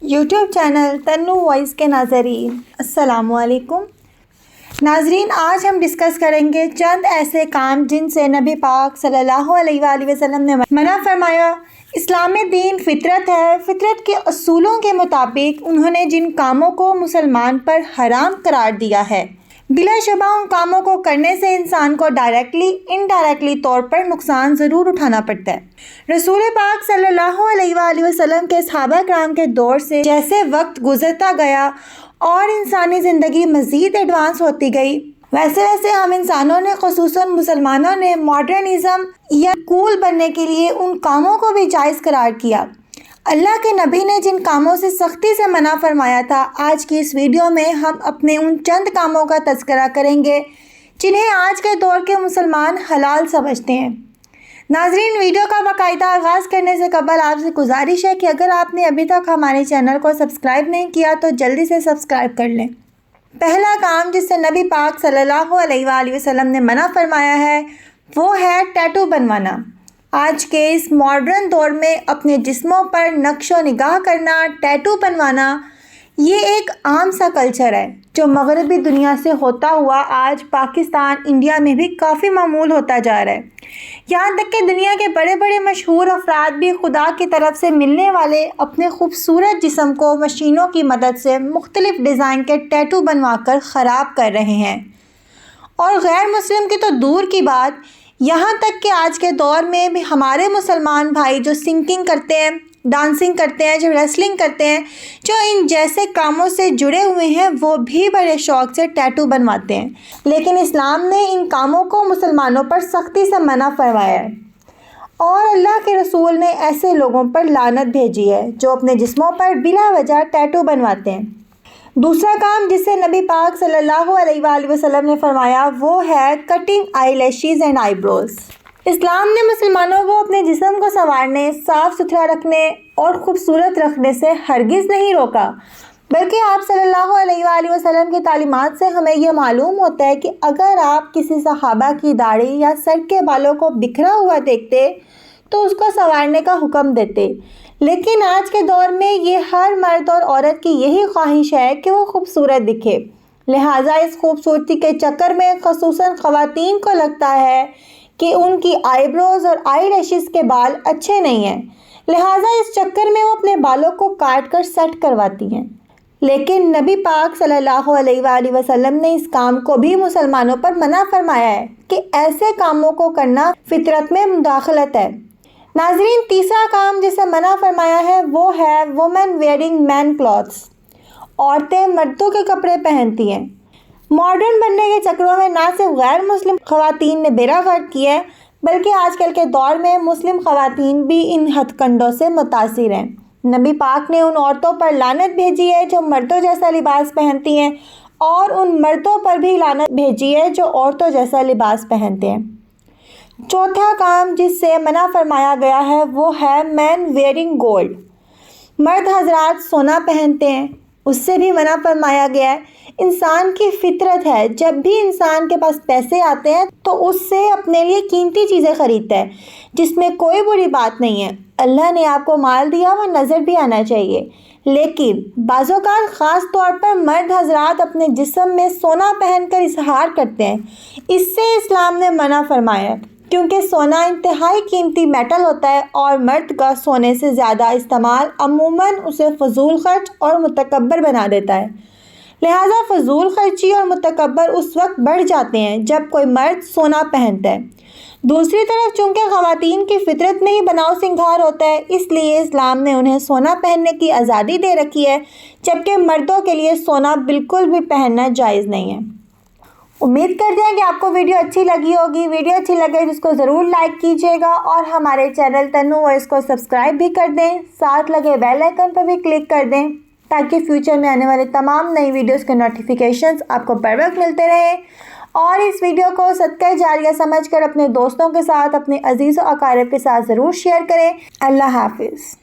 YouTube channel تنو voice کے ناظرین السلام علیکم۔ ناظرین، آج ہم ڈسکس کریں گے چند ایسے کام جن سے نبی پاک صلی اللہ علیہ وآلہ وسلم نے منع فرمایا۔ اسلام دین فطرت ہے۔ فطرت کے اصولوں کے مطابق انہوں نے جن کاموں کو مسلمان پر حرام قرار دیا ہے، بلا شبہ ان کاموں کو کرنے سے انسان کو ڈائریکٹلی انڈائریکٹلی طور پر نقصان ضرور اٹھانا پڑتا ہے۔ رسول پاک صلی اللہ علیہ وآلہ وسلم کے صحابہ کرام کے دور سے جیسے وقت گزرتا گیا اور انسانی زندگی مزید ایڈوانس ہوتی گئی، ویسے ویسے ہم انسانوں نے، خصوصاً مسلمانوں نے، ماڈرنزم یا کول بننے کے لیے ان کاموں کو بھی جائز قرار کیا۔ اللہ کے نبی نے جن کاموں سے سختی سے منع فرمایا تھا، آج کی اس ویڈیو میں ہم اپنے ان چند کاموں کا تذکرہ کریں گے جنہیں آج کے دور کے مسلمان حلال سمجھتے ہیں۔ ناظرین، ویڈیو کا باقاعدہ آغاز کرنے سے قبل آپ سے گزارش ہے کہ اگر آپ نے ابھی تک ہمارے چینل کو سبسکرائب نہیں کیا تو جلدی سے سبسکرائب کر لیں۔ پہلا کام جس سے نبی پاک صلی اللہ علیہ وآلہ وسلم نے منع فرمایا ہے وہ ہے ٹیٹو بنوانا۔ آج کے اس ماڈرن دور میں اپنے جسموں پر نقش و نگاہ کرنا، ٹیٹو بنوانا، یہ ایک عام سا کلچر ہے جو مغربی دنیا سے ہوتا ہوا آج پاکستان، انڈیا میں بھی کافی معمول ہوتا جا رہا ہے۔ یہاں تک کہ دنیا کے بڑے بڑے مشہور افراد بھی خدا کی طرف سے ملنے والے اپنے خوبصورت جسم کو مشینوں کی مدد سے مختلف ڈیزائن کے ٹیٹو بنوا کر خراب کر رہے ہیں، اور غیر مسلم کی تو دور کی بات، یہاں تک کہ آج کے دور میں بھی ہمارے مسلمان بھائی جو سنگنگ کرتے ہیں، ڈانسنگ کرتے ہیں، جو ریسلنگ کرتے ہیں، جو ان جیسے کاموں سے جڑے ہوئے ہیں، وہ بھی بڑے شوق سے ٹیٹو بنواتے ہیں۔ لیکن اسلام نے ان کاموں کو مسلمانوں پر سختی سے منع فرمایا ہے، اور اللہ کے رسول نے ایسے لوگوں پر لعنت بھیجی ہے جو اپنے جسموں پر بلا وجہ ٹیٹو بنواتے ہیں۔ دوسرا کام جس سے نبی پاک صلی اللہ علیہ وآلہ وسلم نے فرمایا وہ ہے cutting I lashes and I بروز۔ اسلام نے مسلمانوں کو اپنے جسم کو سنوارنے، صاف ستھرا رکھنے اور خوبصورت رکھنے سے ہرگز نہیں روکا، بلکہ آپ صلی اللہ علیہ وآلہ وسلم کی تعلیمات سے ہمیں یہ معلوم ہوتا ہے کہ اگر آپ کسی صحابہ کی داڑھی یا سر کے بالوں کو بکھرا ہوا دیکھتے تو اس کو سنوارنے کا حکم دیتے۔ لیکن آج کے دور میں یہ ہر مرد اور عورت کی یہی خواہش ہے کہ وہ خوبصورت دکھے، لہٰذا اس خوبصورتی کے چکر میں خصوصاً خواتین کو لگتا ہے کہ ان کی آئی بروز اور آئی لیشز کے بال اچھے نہیں ہیں، لہٰذا اس چکر میں وہ اپنے بالوں کو کاٹ کر سیٹ کرواتی ہیں۔ لیکن نبی پاک صلی اللہ علیہ وآلہ وسلم نے اس کام کو بھی مسلمانوں پر منع فرمایا ہے کہ ایسے کاموں کو کرنا فطرت میں مداخلت ہے۔ ناظرین، تیسرا کام جسے منع فرمایا ہے وہ ہے وومن ویئرنگ مین کلوتھس۔ عورتیں مردوں کے کپڑے پہنتی ہیں۔ ماڈرن بننے کے چکروں میں نہ صرف غیر مسلم خواتین نے بیڑا غرق کیا ہے، بلکہ آج کل کے دور میں مسلم خواتین بھی ان ہتھ کنڈوں سے متاثر ہیں۔ نبی پاک نے ان عورتوں پر لعنت بھیجی ہے جو مردوں جیسا لباس پہنتی ہیں، اور ان مردوں پر بھی لعنت بھیجی ہے جو عورتوں جیسا لباس پہنتے ہیں۔ چوتھا کام جس سے منع فرمایا گیا ہے وہ ہے مین ویئرنگ گولڈ۔ مرد حضرات سونا پہنتے ہیں، اس سے بھی منع فرمایا گیا ہے۔ انسان کی فطرت ہے، جب بھی انسان کے پاس پیسے آتے ہیں تو اس سے اپنے لیے قیمتی چیزیں خریدتا ہے، جس میں کوئی بری بات نہیں ہے۔ اللہ نے آپ کو مال دیا، وہ نظر بھی آنا چاہیے، لیکن بعض اوقات خاص طور پر مرد حضرات اپنے جسم میں سونا پہن کر اظہار کرتے ہیں، اس سے اسلام نے منع فرمایا، کیونکہ سونا انتہائی قیمتی میٹل ہوتا ہے، اور مرد کا سونے سے زیادہ استعمال عموماً اسے فضول خرچ اور متکبر بنا دیتا ہے۔ لہٰذا فضول خرچی اور متکبر اس وقت بڑھ جاتے ہیں جب کوئی مرد سونا پہنتا ہے۔ دوسری طرف چونکہ خواتین کی فطرت میں ہی بناؤ سنگھار ہوتا ہے، اس لیے اسلام نے انہیں سونا پہننے کی آزادی دے رکھی ہے، جبکہ مردوں کے لیے سونا بالکل بھی پہننا جائز نہیں ہے۔ امید کرتے ہیں کہ آپ کو ویڈیو اچھی لگی ہوگی۔ ویڈیو اچھی لگے تو اس کو ضرور لائک کیجیے گا، اور ہمارے چینل تنو وائس کو سبسکرائب بھی کر دیں، ساتھ لگے بیل آئیکن پر بھی کلک کر دیں تاکہ فیوچر میں آنے والے تمام نئی ویڈیوز کے نوٹیفیکیشنز آپ کو بر وقت ملتے رہیں۔ اور اس ویڈیو کو صدقہ جاریہ سمجھ کر اپنے دوستوں کے ساتھ، اپنے عزیز و اقارب کے ساتھ ضرور شیئر کریں۔ اللہ حافظ۔